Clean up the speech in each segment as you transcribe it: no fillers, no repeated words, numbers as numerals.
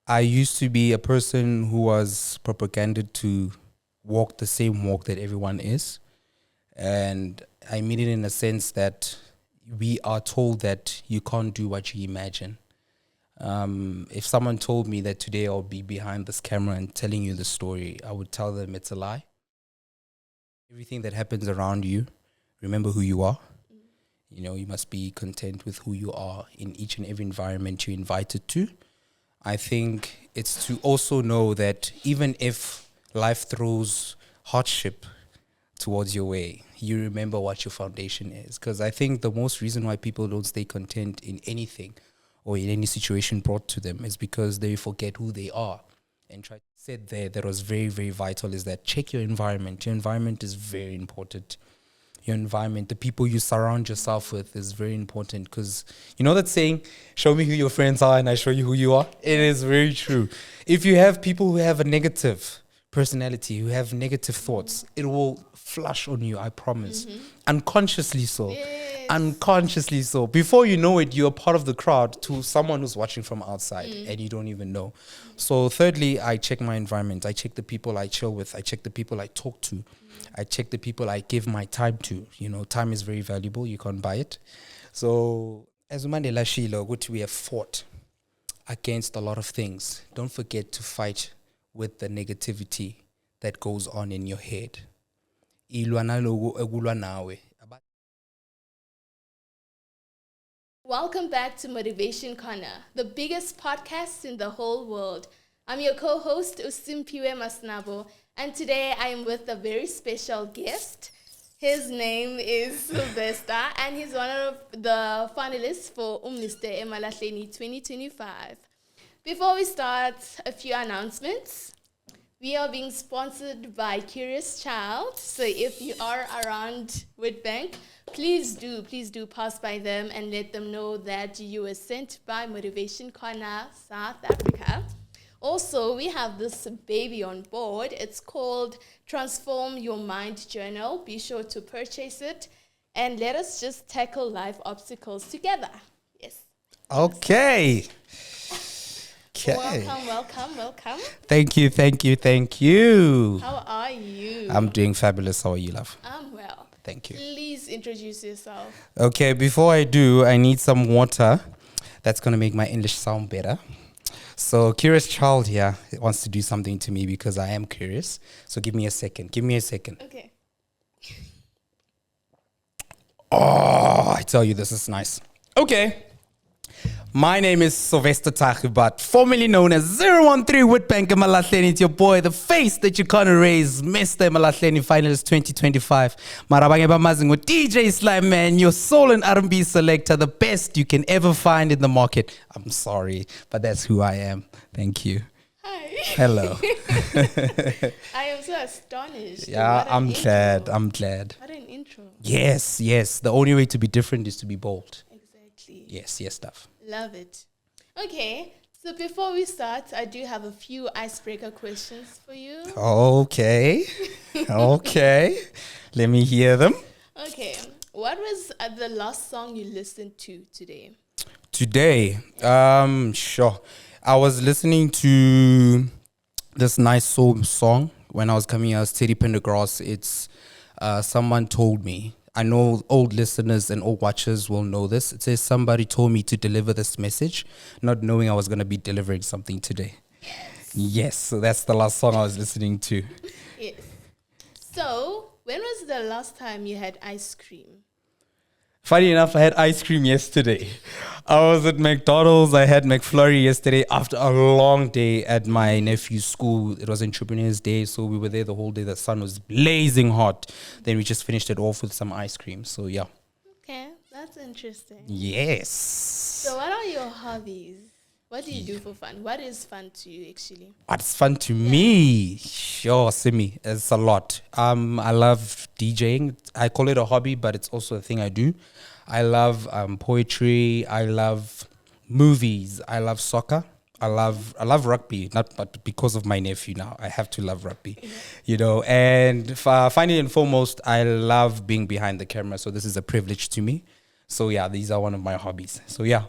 I used to be a person who was propaganded to walk the same walk that everyone is. And I mean it in a sense that we are told that you can't do what you imagine. If someone told me that today I'll be behind this camera and telling you the story, I would tell them it's a lie. Everything that happens around you, remember who you are. You know, you must be content with who you are in each and every environment you're invited to. I think it's to also know that even if life throws hardship towards your way, you remember what your foundation is. Because I think the most reason why people don't stay content in anything or in any situation brought to them is because they forget who they are. And try to said there that was very, very vital is that check your environment. Your environment is very important. Your environment, the people you surround yourself with is very important, because you know that saying, show me who your friends are and I show you who you are. It is very true. If you have people who have a negative personality, who have negative thoughts, it will flush on you, I promise. Unconsciously so. Yes. Unconsciously so. Before you know it, you're part of the crowd to someone who's watching from outside and you don't even know. So thirdly, I check my environment. I check the people I chill with. I check the people I talk to. I check the people I give my time to. You know, time is very valuable. You can't buy it. So as Mandela Shilo, which we have fought against a lot of things, don't forget to fight with the negativity that goes on in your head. Ilwa naloku ekulwa nawe. Welcome back to Motivation Corner, the biggest podcast in the whole world. I'm your co-host, Usimpiwe Masnabo, and today I am with a very special guest. His name is Sylvester, and he's one of the finalists for eMalahleni 2025. Before we start, a few announcements. We are being sponsored by Curious Child. So if you are around Witbank, please do pass by them and let them know that you were sent by Motivation Corner South Africa. Also, we have this baby on board. It's called Transform Your Mind Journal. Be sure to purchase it and let us just tackle life obstacles together. Yes. Okay. Welcome. Thank you. How are you? I'm doing fabulous. How are you, love? I'm well. Thank you. Please introduce yourself. Okay, before I do, I need some water. That's going to make my English sound better. So, Curious Child here wants to do something to me because I am curious. So, give me a second. Okay. Oh, I tell you, this is nice. Okay. My name is Sylvester Thage, but formerly known as 013 Witbank eMalahleni. It's your boy, the face that you can't erase, Mr. eMalahleni Finalist 2025. Marabange bamazi with DJ SLY MAN, your Soul RnB selector, the best you can ever find in the market. I'm sorry, but that's who I am. Thank you. Hi. Hello. I am so astonished. Yeah, I'm glad. What an intro. Yes. The only way to be different is to be bold. Exactly. Yes, stuff. Love it. Okay, so before we start, I do have a few icebreaker questions for you. Okay. Let me hear them. Okay, what was the last song you listened to today? Today, sure. I was listening to this nice soul song when I was coming out, Teddy Pendergrass. It's Someone Told Me. I know old listeners and old watchers will know this. It says, somebody told me to deliver this message, not knowing I was going to be delivering something today. Yes, so that's the last song I was listening to. Yes. So, when was the last time you had ice cream? Funny enough, I had ice cream yesterday. I was at McDonald's. I had McFlurry yesterday after a long day at my nephew's school. It was Entrepreneur's Day, so we were there the whole day. The sun was blazing hot. Then we just finished it off with some ice cream. So, yeah. Okay, that's interesting. Yes. So what are your hobbies? What do you do for fun? What is fun to you, actually? What's fun to me? Sure, Simi. It's a lot. I love DJing. I call it a hobby, but it's also a thing I do. I love poetry. I love movies. I love soccer. I love rugby, but because of my nephew now, I have to love rugby, you know. And finally and foremost, I love being behind the camera. So this is a privilege to me. So yeah, these are one of my hobbies. So yeah.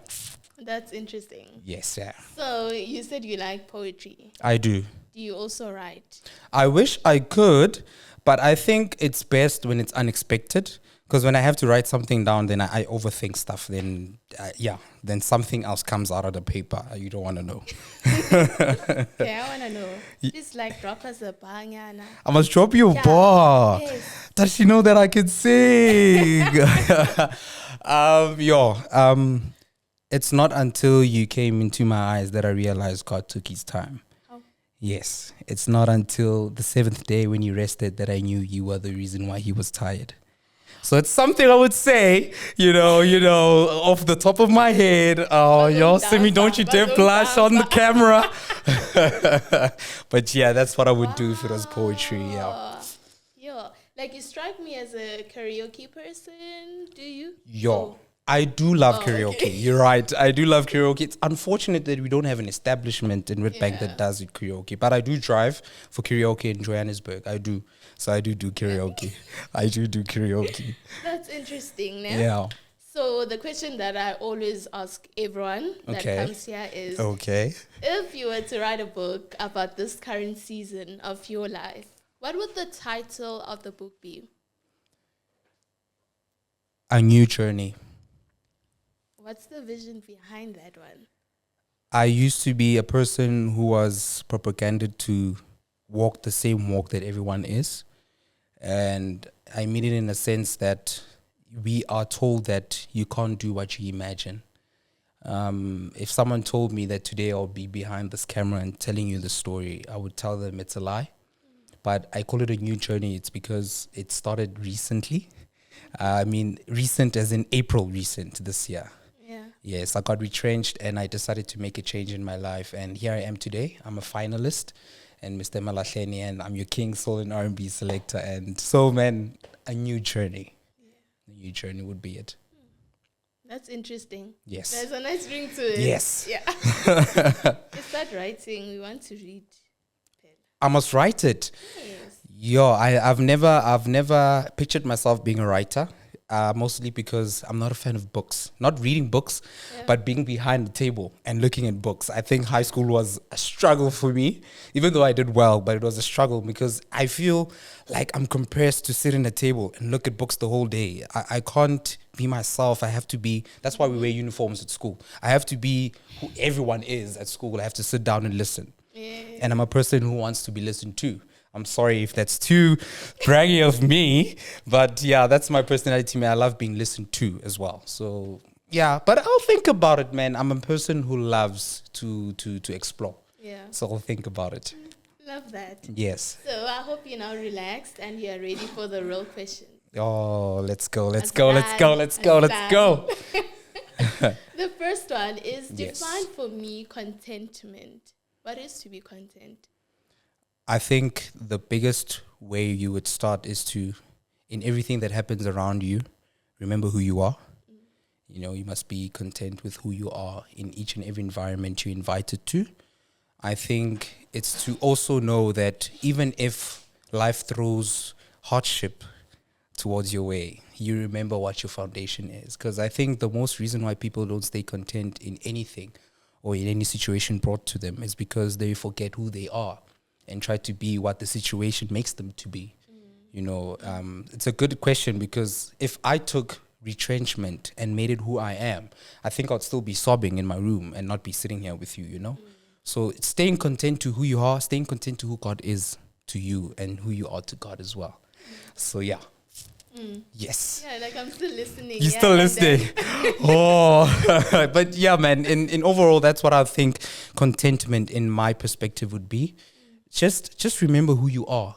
That's interesting. Yes, yeah. So you said you like poetry. I do. Do you also write? I wish I could, but I think it's best when it's unexpected. Because when I have to write something down, then I overthink stuff. Then, then something else comes out of the paper. You don't want to know. Okay, I want to know. Just like drop us a banyana. I must drop you a bar. Yes. Does she know that I can sing? It's not until you came into my eyes that I realized God took his time. Oh. Yes, it's not until the 7th day when you rested that I knew you were the reason why he was tired. So it's something I would say, off the top of my head. Oh, Simi, don't you dare blush on the camera. But yeah, that's what I would do if it was poetry. Yeah. Like you strike me as a karaoke person. Do you? I do love karaoke. Okay. You're right. I do love karaoke. It's unfortunate that we don't have an establishment in Witbank that does it karaoke. But I do drive for karaoke in Johannesburg. I do. So I do karaoke. I do karaoke. That's interesting. Yeah. So the question that I always ask everyone that comes here is, if you were to write a book about this current season of your life, what would the title of the book be? A New Journey. What's the vision behind that one? I used to be a person who was propaganded to walk the same walk that everyone is. And I mean it in a sense that we are told that you can't do what you imagine. If someone told me that today I'll be behind this camera and telling you the story, I would tell them it's a lie. But I call it a new journey. It's because it started recently. Recent as in April recent this year. Yeah. Yes, I got retrenched and I decided to make a change in my life. And here I am today. I'm a finalist and Mr. eMalahleni, and I'm your king Soul RnB selector. And so, man, a new journey. Yeah. A new journey would be it. That's interesting. Yes. There's a nice ring to it. Yes. Yeah. You start writing. We want to read. I must write it. Yes. I've never pictured myself being a writer. Mostly because I'm not a fan of books. Not reading books, but being behind the table and looking at books. I think high school was a struggle for me, even though I did well, but it was a struggle because I feel like I'm compressed to sit in a table and look at books the whole day. I can't be myself. I have to be, that's why we wear uniforms at school. I have to be who everyone is at school. I have to sit down and listen. Yeah. And I'm a person who wants to be listened to. I'm sorry if that's too braggy of me, but yeah, that's my personality, man. I love being listened to as well. So yeah, but I'll think about it, man. I'm a person who loves to explore. Yeah. So I'll think about it. Love that. Yes. So I hope you're now relaxed and you're ready for the real question. Oh, let's go. The first one is define for me contentment. What is to be content? I think the biggest way you would start is to, in everything that happens around you, remember who you are. You must be content with who you are in each and every environment you're invited to. I think it's to also know that even if life throws hardship towards your way, you remember what your foundation is. Because I think the most reason why people don't stay content in anything or in any situation brought to them is because they forget who they are and try to be what the situation makes them to be. It's a good question because if I took retrenchment and made it who I am, I think I'd still be sobbing in my room and not be sitting here with you, So it's staying content to who you are, staying content to who God is to you and who you are to God as well. So yeah. Yes. Yeah, like I'm still listening. You're still listening. But yeah, man, in overall, that's what I think contentment in my perspective would be. Just remember who you are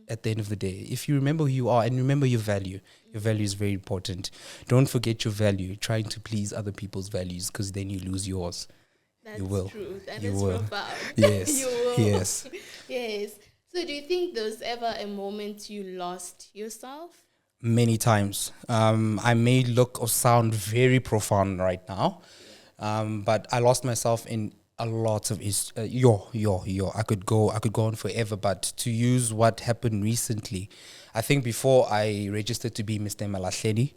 at the end of the day. If you remember who you are and remember your value is very important. Don't forget your value, trying to please other people's values, because then you lose yours. That's you will. True. That you is will. profound. Yes. You will. Yes. Yes. So do you think there was ever a moment you lost yourself? Many times. I may look or sound very profound right now, but I lost myself in a lot of I could go on forever, but to use what happened recently, I think before I registered to be Mr. eMalahleni,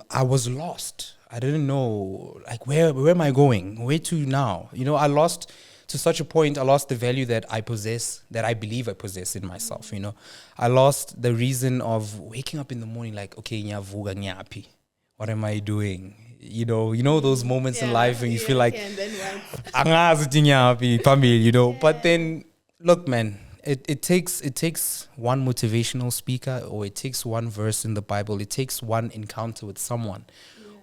I was lost. I didn't know, like, where am I going? Where to now? You know, I lost, to such a point, I lost the value that I possess, that I believe I possess in myself, you know. I lost the reason of waking up in the morning like, okay, nyavuga nyapi. What am I doing? You know those moments in life when you feel like, and then what? angazi nyapi, pambi, you know. Yeah. But then, look, man, it takes one motivational speaker, or it takes one verse in the Bible. It takes one encounter with someone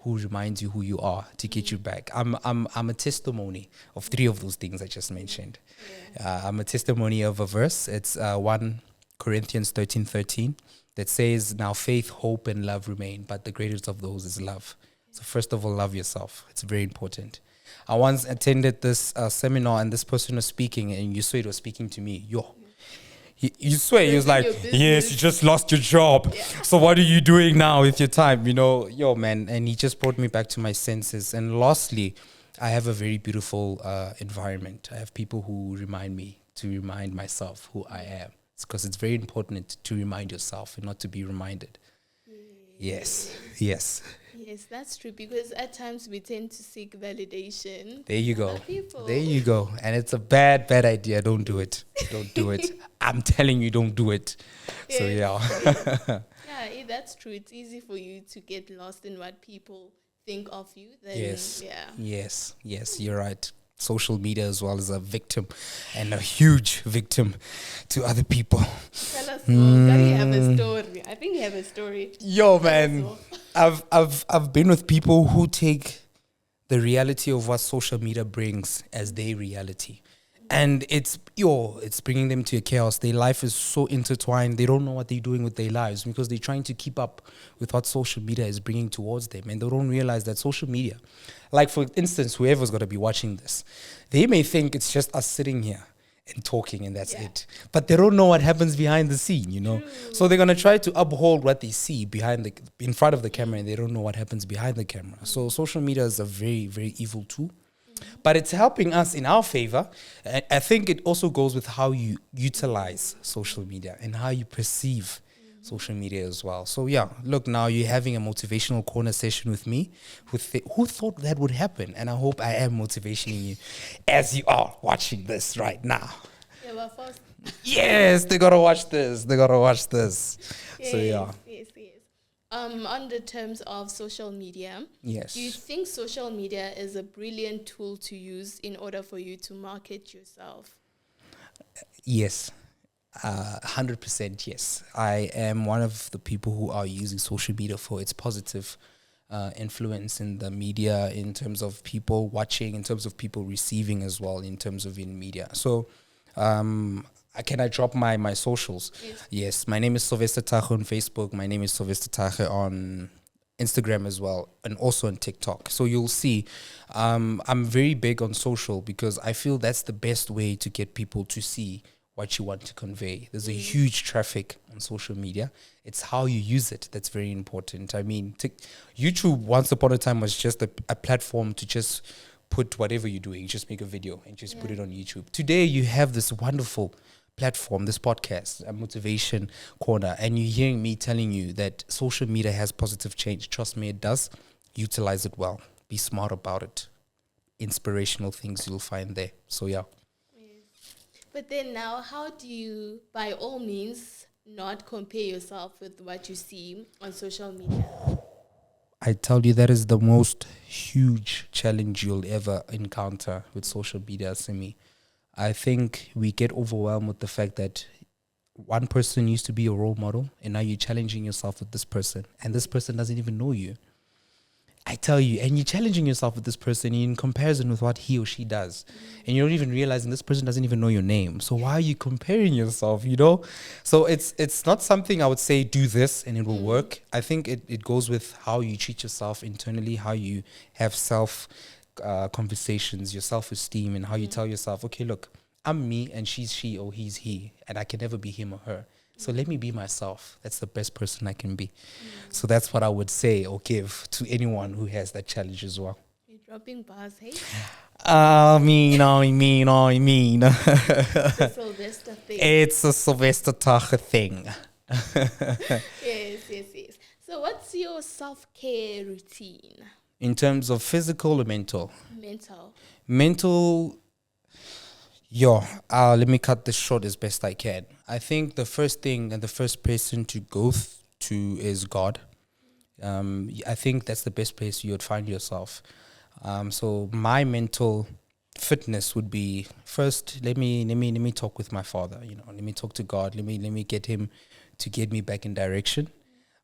who reminds you who you are to get you back. I'm a testimony of three of those things I just mentioned. I'm a testimony of a verse. It's 1 Corinthians 13:13 that says, "Now faith, hope, and love remain, but the greatest of those is love." So first of all, love yourself. It's very important. I once attended this seminar, and this person was speaking, and you swear it was speaking to me. You swear, he was like, yes, you just lost your job. Yeah. So what are you doing now with your time? You know, man. And he just brought me back to my senses. And lastly, I have a very beautiful environment. I have people who remind me to remind myself who I am. It's because it's very important to remind yourself and not to be reminded. Yes. Yes, that's true, because at times we tend to seek validation. There you go. There you go. And it's a bad idea. Don't do it. Don't do it. I'm telling you, don't do it. Yes. So, yeah. Yeah, that's true. It's easy for you to get lost in what people think of you. Then, yes. Yeah. Yes, you're right. Social media as well is a victim, and a huge victim to other people. Tell us more. You have a story. I think you have a story. Yo, man. I've been with people who take the reality of what social media brings as their reality. And it's bringing them to a chaos. Their life is so intertwined. They don't know what they're doing with their lives because they're trying to keep up with what social media is bringing towards them. And they don't realize that social media, like for instance, whoever's going to be watching this, they may think it's just us sitting here and talking and that's it. But they don't know what happens behind the scene, you know. True. So they're going to try to uphold what they see in front of the camera, and they don't know what happens behind the camera. So social media is a very, very evil tool. But it's helping us in our favor. I think it also goes with how you utilize social media and how you perceive social media as well. So yeah, look, now you're having a motivational corner session with me. Who thought that would happen? And I hope I am motivating you as you are watching this right now. Yeah, well, first. Yes, they gotta watch this. Yes, so yeah. Yes. On the terms of social media, yes, do you think social media is a brilliant tool to use in order for you to market yourself? Yes, 100% yes. I am one of the people who are using social media for its positive influence in the media, in terms of people watching, in terms of people receiving as well, in terms of in media. So can I drop my socials? Yes, my name is Sylvester Thage on Facebook. My name is Sylvester Thage on Instagram as well, and also on TikTok. So you'll see I'm very big on social because I feel that's the best way to get people to see what you want to convey. There's a huge traffic on social media. It's how you use it that's very important. I mean, YouTube once upon a time was just a platform to just put whatever you're doing, just make a video and just put it on YouTube. Today you have this wonderful platform, this podcast, a motivation corner, and you're hearing me telling you that social media has positive change. Trust me, it does. Utilize it well. Be smart about it. Inspirational things you'll find there. So yeah. But then now, how do you, by all means, not compare yourself with what you see on social media? I tell you, that is the most huge challenge you'll ever encounter with social media, Simi. I think we get overwhelmed with the fact that one person used to be a role model, and now you're challenging yourself with this person, and this person doesn't even know you. I tell you, and you're challenging yourself with this person in comparison with what he or she does. And you're not even realizing this person doesn't even know your name. So why are you comparing yourself, you know? So it's not something I would say, do this and it will work. I think it goes with how you treat yourself internally, how you have conversations, your self-esteem, and how you tell yourself, okay, look, I'm me and she's she or he's he, and I can never be him or her. So let me be myself. That's the best person I can be. So that's what I would say or give to anyone who has that challenge as well. You're dropping bars, hey? I mean. It's a Sylvester thing. It's a Sylvester Thage thing. Yes. So what's your self-care routine? In terms of physical or mental? Mental. Mental, let me cut this short as best I can. I think the first thing and the first person to go to is God. I think that's the best place you would find yourself. So my mental fitness would be first. Let me talk with my Father. Let me talk to God. Let me get Him to get me back in direction.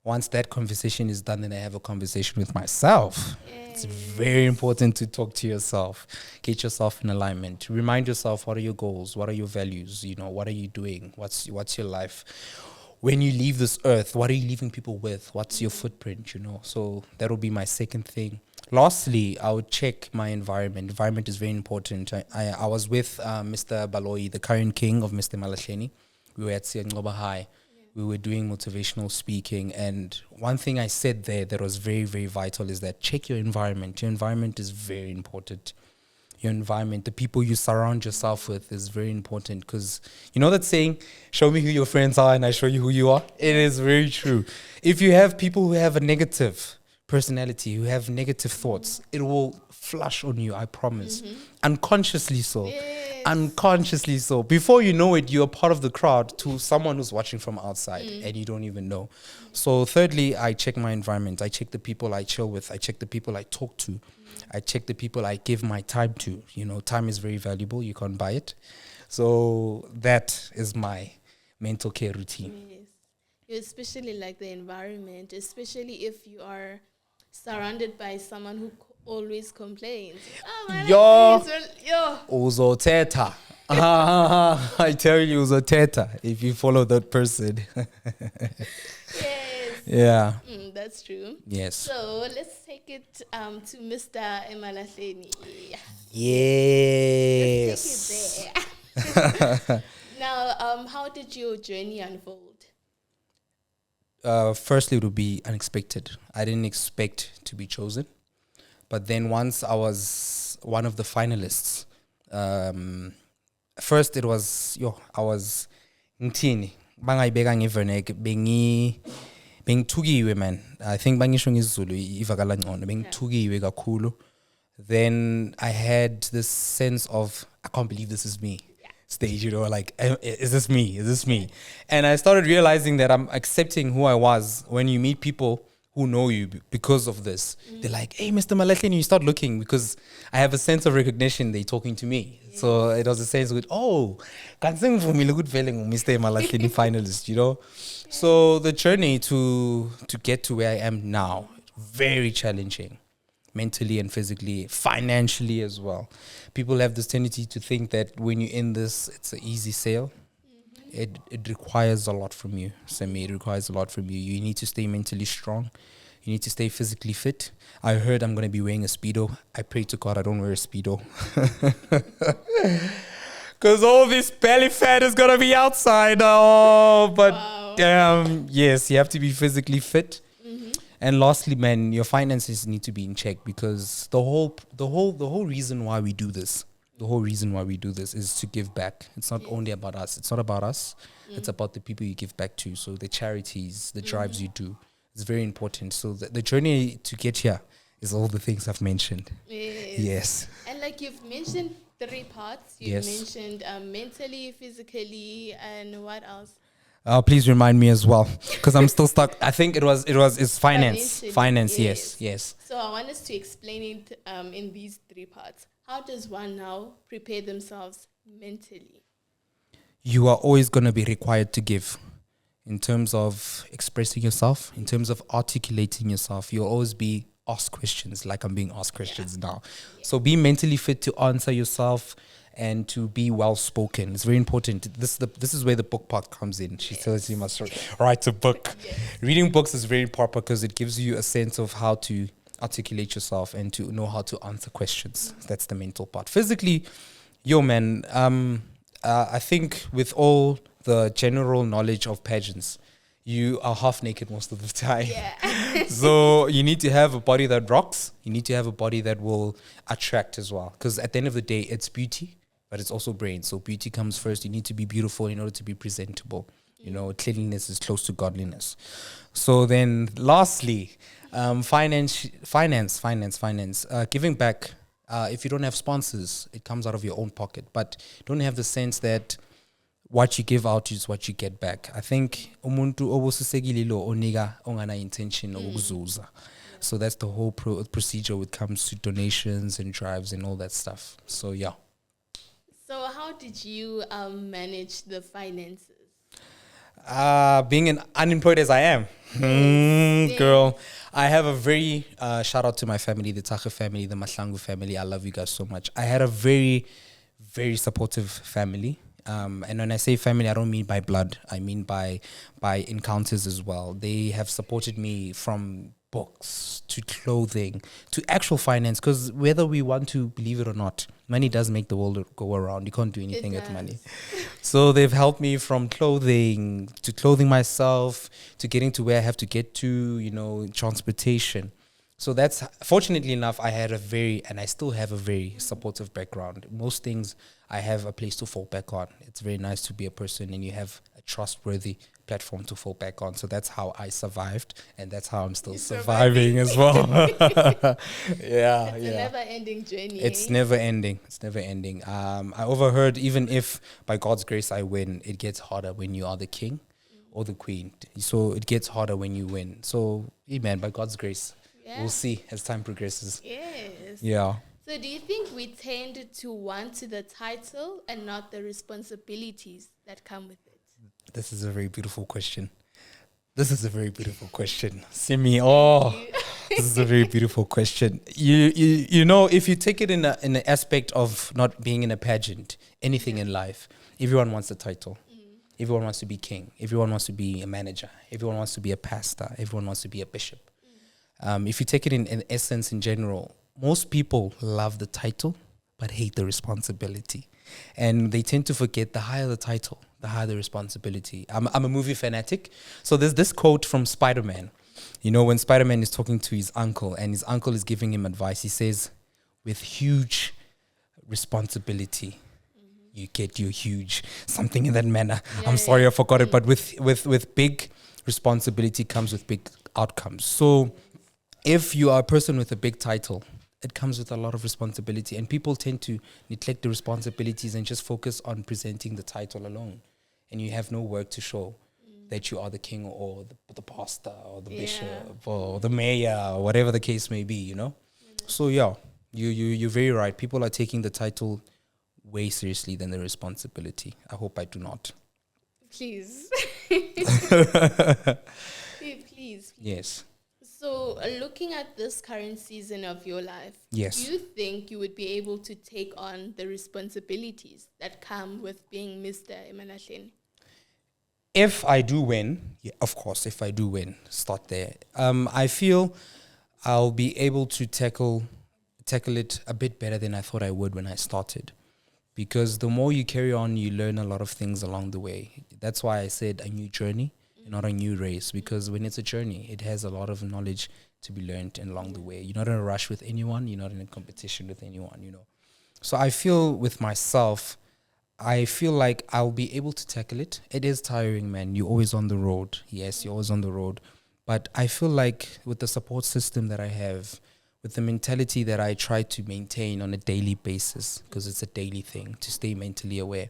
Once that conversation is done, then I have a conversation with myself. It's very important to talk to yourself. Get yourself in alignment. Remind yourself, what are your goals? What are your values? What are you doing? What's your life? When you leave this earth, what are you leaving people with? What's your footprint? So that will be my second thing. Lastly, I would check my environment. Environment is very important. I was with Mr. Baloyi, the current king of Mr. eMalahleni. We were at Siyangoba High. We were doing motivational speaking, and one thing I said there that was very, very vital is that check your environment. Your environment is very important. Your environment, the people you surround yourself with, is very important, because you know that saying, show me who your friends are and I show you who you are? It is very true. If you have people who have a negative personality, who have negative thoughts, it will flush on you, I promise. Unconsciously so. Unconsciously so. Before you know it, you're part of the crowd to someone who's watching from outside and you don't even know. So thirdly, I check my environment. I check the people I chill with. I check the people I talk to. I check the people I give my time to. Time is very valuable. You can't buy it. So that is my mental care routine. Yes. You especially like the environment, especially if you are surrounded by someone who always complains. Oh, my Uzoteta. I tell you, uzoteta if you follow that person. Yes. Yeah. That's true. Yes. So let's take it to Mr. eMalahleni. Yes. Let's take it there. Now, how did your journey unfold? Firstly, it would be unexpected. I didn't expect to be chosen. But then once I was one of the finalists, first it was, I was ngithini bangayibeka ngevernek bengithukiwe man. I think bangisho ngesiZulu ivakala ngcono, bengithukiwe kakhulu. Then I had this sense of, I can't believe this is me. Stage, like, is this me? Is this me? And I started realizing that I'm accepting who I was. When you meet people who know you because of this, they're like, hey, Mr. eMalahleni, you start looking, because I have a sense of recognition. They're talking to me. Yeah. So it was a sense of, can't sing for me, good feeling, Mr. eMalahleni finalist, So the journey to get to where I am now, very challenging. Mentally and physically, financially as well. People have this tendency to think that when you're in this, it's an easy sale. It requires a lot from you, Semi. It requires a lot from you. You need to stay mentally strong. You need to stay physically fit. I heard I'm going to be wearing a Speedo. I pray to God I don't wear a Speedo. Because all this belly fat is going to be outside. Oh, but yes, you have to be physically fit. And lastly, man, your finances need to be in check, because the whole reason why we do this, is to give back. It's not only about us. It's not about us. It's about the people you give back to. So the charities, the drives you do, it's very important. So the journey to get here is all the things I've mentioned. Yes. And like you've mentioned 3 parts. You've mentioned mentally, physically, and what else? Please remind me as well, because I'm still stuck. I think it's finance. Finance, yes. So I want us to explain it in these 3 parts. How does one now prepare themselves mentally? You are always going to be required to give. In terms of expressing yourself, in terms of articulating yourself, you'll always be asked questions, like I'm being asked questions now. So be mentally fit to answer yourself and to be well spoken. It's very important. This is where the book part comes in. She tells you must write a book. Reading books is very important because it gives you a sense of how to articulate yourself and to know how to answer questions. That's the mental part. Physically, I think with all the general knowledge of pageants, you are half naked most of the time. So you need to have a body that rocks. You need to have a body that will attract as well. Because at the end of the day, it's beauty, but it's also brain. So beauty comes first. You need to be beautiful in order to be presentable. You know, cleanliness is close to godliness. So then, lastly, finance. Giving back. If you don't have sponsors, it comes out of your own pocket. But don't have the sense that what you give out is what you get back. I think umuntu obusisekililo oniga ongana intention okuzuza. So that's the whole procedure when it comes to donations and drives and all that stuff. So yeah. So how did you manage the finances? Being unemployed as I am, girl, I have a very shout out to my family, the Tache family, the Mahlangu family. I love you guys so much. I had a very, very supportive family. And when I say family, I don't mean by blood. I mean by encounters as well. They have supported me from books to clothing to actual finance, because whether we want to believe it or not, money does make the world go around. You can't do anything with money. So they've helped me from clothing to clothing myself to getting to where I have to get to, you know, transportation. So that's, fortunately enough, I had a very, and I still have a very supportive background. Most things I have a place to fall back on. It's very nice to be a person and you have a trustworthy platform to fall back on. So that's how I survived, and that's how I'm still surviving as well. It's a never-ending journey. It's never ending. It's never ending. I overheard, even if by God's grace I win, it gets harder when you are the king or the queen. So it gets harder when you win. So, amen, by God's grace. Yeah. We'll see as time progresses. Yes. Yeah. So do you think we tend to want the title and not the responsibilities that come with it? This is a very beautiful question. This is a very beautiful question. Simi, this is a very beautiful question. You know, if you take it in an aspect of not being in a pageant, anything in life, everyone wants a title. Everyone wants to be king. Everyone wants to be a manager. Everyone wants to be a pastor. Everyone wants to be a bishop. If you take it in essence, in general, most people love the title but hate the responsibility. And they tend to forget the higher the title, the higher the responsibility. I'm a movie fanatic. So there's this quote from Spider-Man. You know, when Spider-Man is talking to his uncle and his uncle is giving him advice, he says, with huge responsibility, you get your huge, something in that manner. Yeah, I'm sorry, I forgot it. But with big responsibility comes with big outcomes. So if you are a person with a big title, it comes with a lot of responsibility, and people tend to neglect the responsibilities and just focus on presenting the title alone, and you have no work to show that you are the king or the pastor or the bishop or the mayor or whatever the case may be, you know. So yeah, you're very right. People are taking the title way seriously than the responsibility. I hope I do not. Please. Please. Yes. So, looking at this current season of your life, yes, do you think you would be able to take on the responsibilities that come with being Mr. eMalahleni? If I do win, yeah, of course, if I do win, start there. I feel I'll be able to tackle it a bit better than I thought I would when I started. Because the more you carry on, you learn a lot of things along the way. That's why I said a new journey, not a new race, because when it's a journey, it has a lot of knowledge to be learned along the way. You're not in a rush with anyone. You're not in a competition with anyone, you know. So I feel with myself, I feel like I'll be able to tackle it. It is tiring, man. You're always on the road. Yes, you're always on the road. But I feel like with the support system that I have, with the mentality that I try to maintain on a daily basis, because it's a daily thing, to stay mentally aware,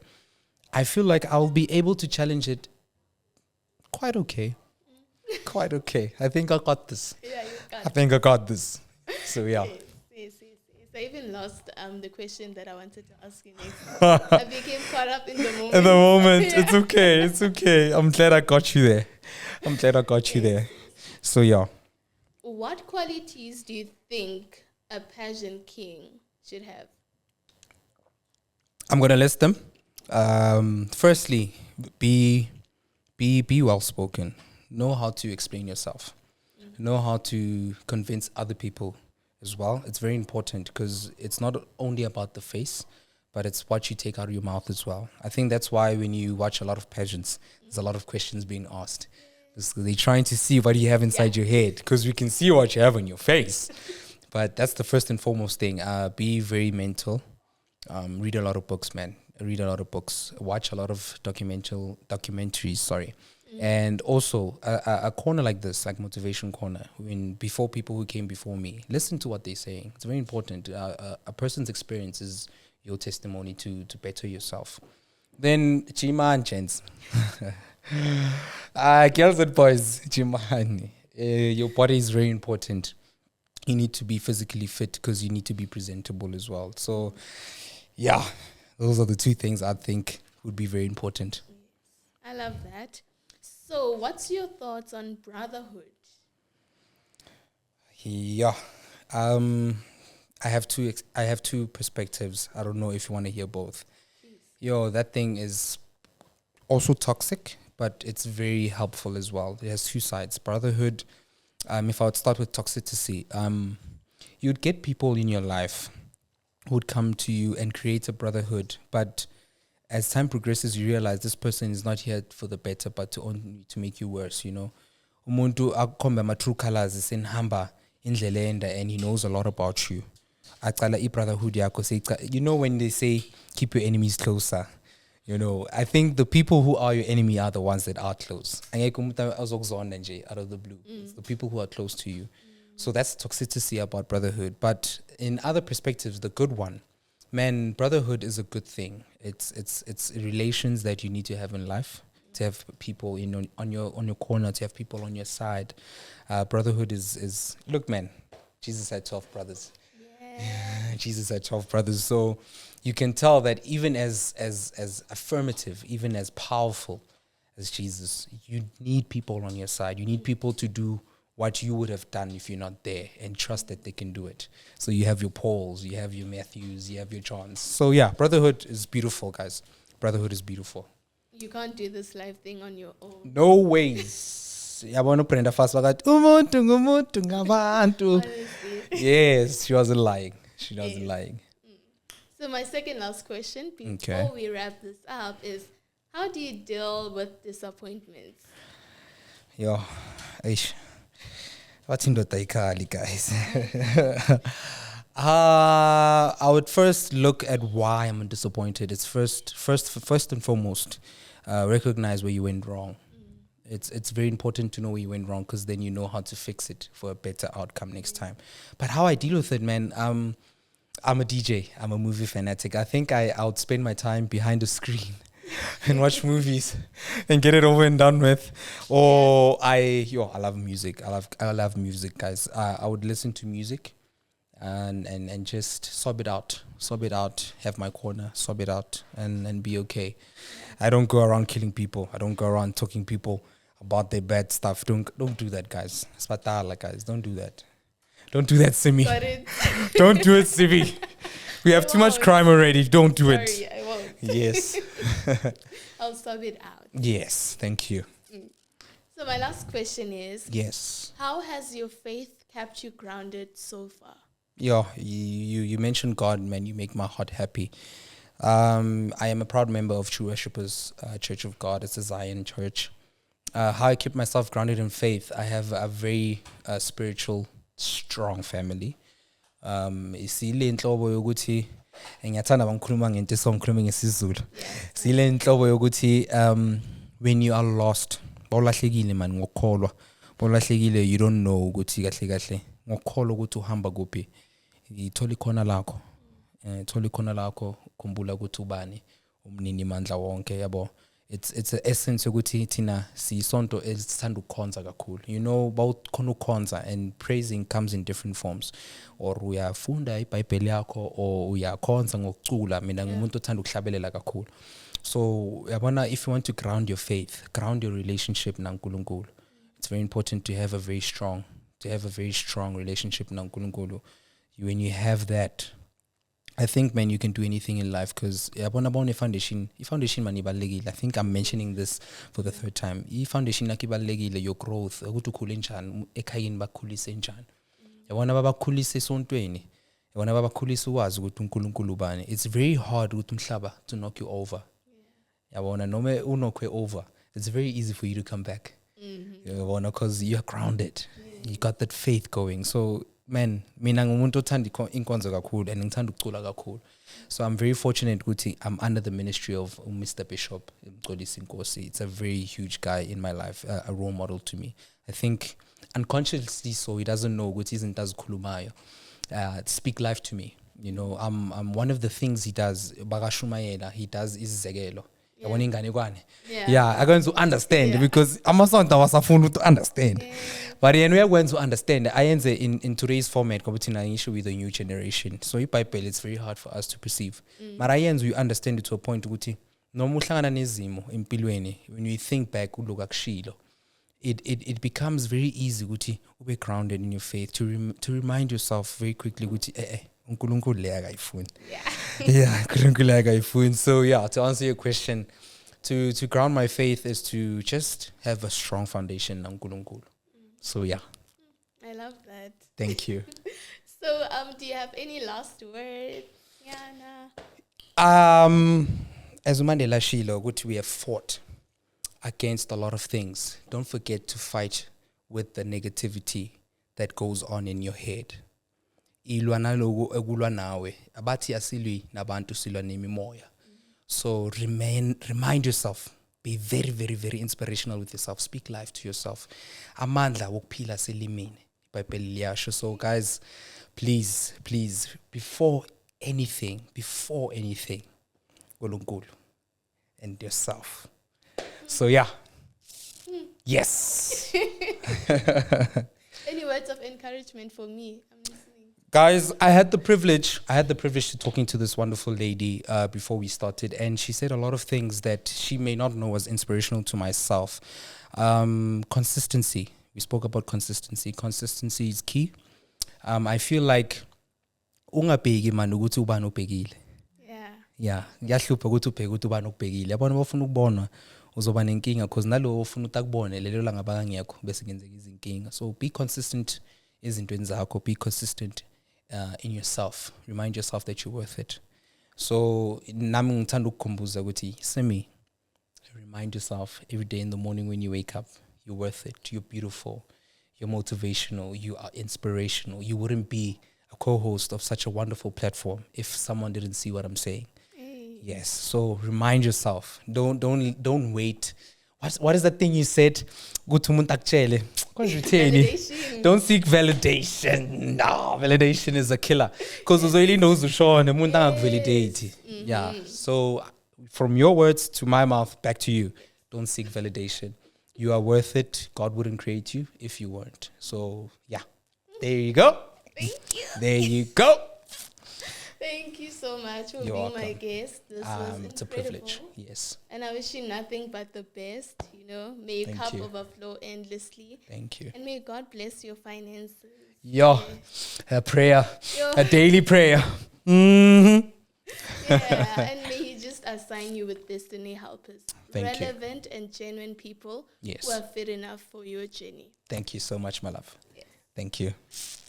I feel like I'll be able to challenge it quite okay. Quite okay. I think I got this. Yeah, you got I think I got this. So, yeah. Yes. I even lost the question that I wanted to ask you next. I became caught up in the moment. In the moment. It's okay. It's okay. I'm glad I got you there. So, yeah. What qualities do you think a pageant king should have? I'm going to list them. Firstly, be well spoken. Know how to explain yourself. Know how to convince other people as well. It's very important because it's not only about the face, but it's what you take out of your mouth as well. I think that's why when you watch a lot of pageants, there's a lot of questions being asked. They're trying to see what you have inside your head, because we can see what you have on your face. But that's the first and foremost thing. Be very mental. Read a lot of books, man. read a lot of books, watch a lot of documentaries. Sorry. And also a corner like this, like Motivation Corner, when before people who came before me, listen to what they're saying. It's very important. A person's experience is your testimony to better yourself. Then Chiman gents. Girls and boys, Chiman. Your body is very important. You need to be physically fit because you need to be presentable as well. So, yeah, those are the two things I think would be very important. I love that. So, what's your thoughts on brotherhood? Yeah, I have two perspectives. I don't know if you want to hear both. Please. Yo, that thing is also toxic, but it's very helpful as well. It has two sides. Brotherhood. If I would start with toxicity, you'd get people in your life who would come to you and create a brotherhood, but as time progresses, you realize this person is not here for the better, but to make you worse. You know, umuntu akombe ma true colors is in hamba indlela and he knows a lot about you. Acala I brotherhood yakho say, you know, when they say keep your enemies closer. You know, I think the people who are your enemy are the ones that are close. Out of the blue. It's the people who are close to you. So that's toxicity about brotherhood. But in other perspectives, the good one, man, brotherhood is a good thing. It's relations that you need to have in life, to have people on your corner, to have people on your side. Brotherhood is look, man, Jesus had 12 brothers. Yeah. Jesus had 12 brothers. So you can tell that even as affirmative, even as powerful as Jesus, you need people on your side. You need people to do what you would have done if you're not there, and trust that they can do it. So you have your Pauls, you have your Matthews, you have your Johns. So yeah, brotherhood is beautiful, guys. Brotherhood is beautiful. You can't do this live thing on your own. No ways. Yes, she wasn't lying. She wasn't lying. So my second last question before we wrap this up is, how do you deal with disappointments? Yo, what's in the taikali, guys? I would first look at why I'm disappointed. It's first and foremost, recognize where you went wrong. It's very important to know where you went wrong, because then you know how to fix it for a better outcome next time. But how I deal with it, man, I'm a DJ. I'm a movie fanatic. I think I would spend my time behind the screen and watch movies and get it over and done with. Or I love music. I love music, guys. I would listen to music and just sob it out, have my corner, sob it out and be okay. I don't go around killing people. I don't go around talking people about their bad stuff. Don't do that, guys. Spatala, guys. Don't do that. Don't do that, Simi. Don't do it, Simi. We have too much crime already. Don't do it. Sorry, I won't. Yes. I'll sub it out. Yes, thank you. So my last question is, yes, how has your faith kept you grounded so far? Yeah, you mentioned God, man. You make my heart happy. I am a proud member of True Worshippers Church of God. It's a Zion church. How I keep myself grounded in faith, I have a very spiritual, strong family. Isile inhlobo yokuthi ngiyathanda bangikhuluma ngento esongikhuluma ngesizulu. Isile inhlobo yokuthi when you are lost, bawlahlekile man ngokholwa. Bawlahlekile, you don't know ukuthi kahle kahle ngokholwa ukuthi uhamba kuphi. Ithola ikhona lakho. Ithola ikhona lakho, khumbula ukuthi ubani umnini mandla wonke, yabo. It's the essence yokuthi thina sisonto esithanda ukukhonza kakhulu. You know about khona ukukhonza, and praising comes in different forms. Or uyafunda iBhayibheli yakho, or uyakhonza ngokucula. Mina ngumuntu othanda ukuhlabelela kakhulu. So yabona, if you want to ground your faith, ground your relationship naNkulunkulu, it's very important to have a very strong relationship naNkulunkulu. When you have that, I think, man, you can do anything in life, because foundation man ibalulekile. I think I'm mentioning this for the third time. Foundation lakho ibalulekile, your growth, ukuthi ukhule njani, ekhayeni bakhulise njani. Yabona babakhulise esontweni. Yabona babakhulise uwazi ukuthi uNkulunkulu ubani. It's very hard ukuthi umhlaba to knock you over. Yabona noma unokwe over, it's very easy for you to come back. Yabona, because you're grounded. You got that faith going. So man, mina ngumuntu othanda inkonzo kakhulu and ngithanda ukucula kakhulu. So I'm very fortunate ukuthi I'm under the ministry of Mr. Bishop Mxolisi Nkosi. It's a very huge guy in my life, a role model to me. I think unconsciously so he doesn't know ukuthi izinto azikhulumayo speak life to me. You know, I'm one of the things he does, bakashumayela, he does izizekelo. Yeah, I'm going to understand because I'm also to understand. But then we are going to understand. I enter in today's format, an issue with the new generation. So in Bible, it's very hard for us to perceive. But I we understand it to a point ukuthi no muhlangana nezimo empilweni. When you think back, it becomes very easy ukuthi ube grounded in your faith to remind yourself very quickly ukuthi uNkulunkulu akayifuni. Yeah, uNkulunkulu akayifuni. So yeah, to answer your question, to ground my faith is to just have a strong foundation in uNkulunkulu. So yeah. I love that. Thank you. So do you have any last words? As uMandela Shilo, we have fought against a lot of things. Don't forget to fight with the negativity that goes on in your head. So remind yourself. Be very, very, very inspirational with yourself. Speak life to yourself. Amandla wokuphila selimini. Bible liyasho. So guys, please, before anything, uNkulunkulu and yourself. So yeah. Yes. Any words of encouragement for me? I'm listening. Guys, I had the privilege to talking to this wonderful lady before we started, and she said a lot of things that she may not know was inspirational to myself. Consistency. We spoke about consistency. Consistency is key. I feel like ungabheki man ukuthi ubani ubhekile. Yeah, yahlupha ukuthi ubheke ukuthi ubani ubhekile. Yabona bafuna ukubona uzoba nenkinga because nalo ufuna utakubone lelo langa bakangekho bese kenzeka izinkinga. So be consistent ezintweni zakho, be consistent in yourself. Remind yourself that you're worth it. So nami ngithanda ukukhumbuza ukuthi Simi, remind yourself every day in the morning when you wake up, you're worth it, you're beautiful, you're motivational, you are inspirational. You wouldn't be a co-host of such a wonderful platform if someone didn't see what I'm saying. Yes. So remind yourself. Don't wait. What is that thing you said? Go to Muntakchele. Don't seek validation. No, validation is a killer. Because Uzoli knows Ushon and Muntang validate. Yeah. So from your words to my mouth, back to you. Don't seek validation. You are worth it. God wouldn't create you if you weren't. So yeah. There you go. Thank you. There you go. Thank you so much for being my guest. This was it's a privilege. Yes. And I wish you nothing but the best. You know, may your cup overflow endlessly. Thank you. And may God bless your finances. A prayer, a daily prayer. Yeah, and may He just assign you with destiny helpers, relevant and genuine people who are fit enough for your journey. Thank you so much, my love. Yes. Thank you.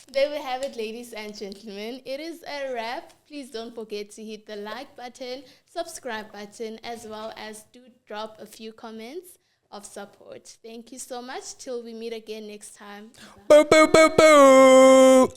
There we have it, ladies and gentlemen. It is a wrap. Please don't forget to hit the like button, subscribe button, as well as do drop a few comments of support. Thank you so much. Till we meet again next time. Boo, boo, boo, boo.